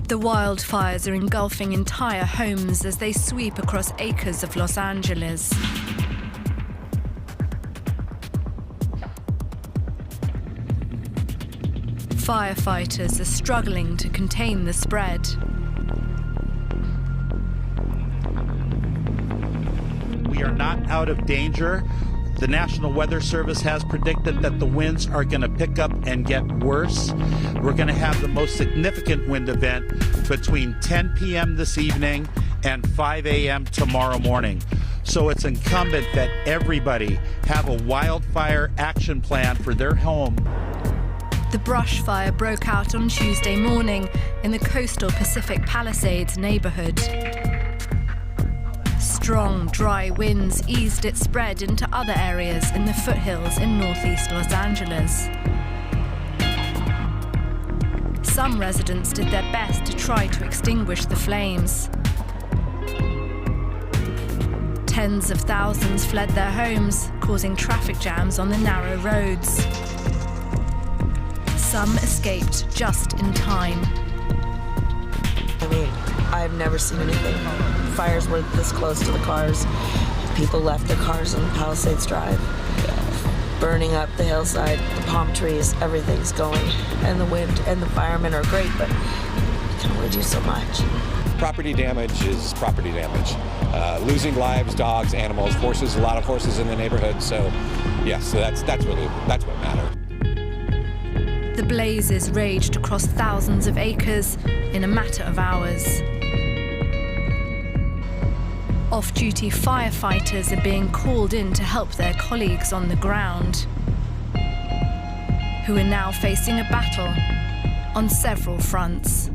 The wildfires are engulfing entire homes as they sweep across acres of Los Angeles. Firefighters are struggling to contain the spread. We are not out of danger. The National Weather Service has predicted that the winds are going to pick up and get worse. We're going to have the most significant wind event between 10 p.m. this evening and 5 a.m. tomorrow morning. So it's incumbent that everybody have a wildfire action plan for their home. The brush fire broke out on Tuesday morning in the coastal Pacific Palisades neighborhood. Strong, dry winds eased its spread into other areas in the foothills in northeast Los Angeles. Some residents did their best to try to extinguish the flames. Tens of thousands fled their homes, causing traffic jams on the narrow roads. Some escaped just in time. I mean, I've never seen anything. Fires were this close to the cars. People left their cars on Palisades Drive. Burning up the hillside, the palm trees, everything's going. And the wind and the firemen are great, but you can only do so much. Property damage is property damage. Losing lives, dogs, animals, horses, a lot of horses in the neighborhood. So, yeah, so that's what matters. The blazes raged across thousands of acres in a matter of hours. Off-duty firefighters are being called in to help their colleagues on the ground, who are now facing a battle on several fronts.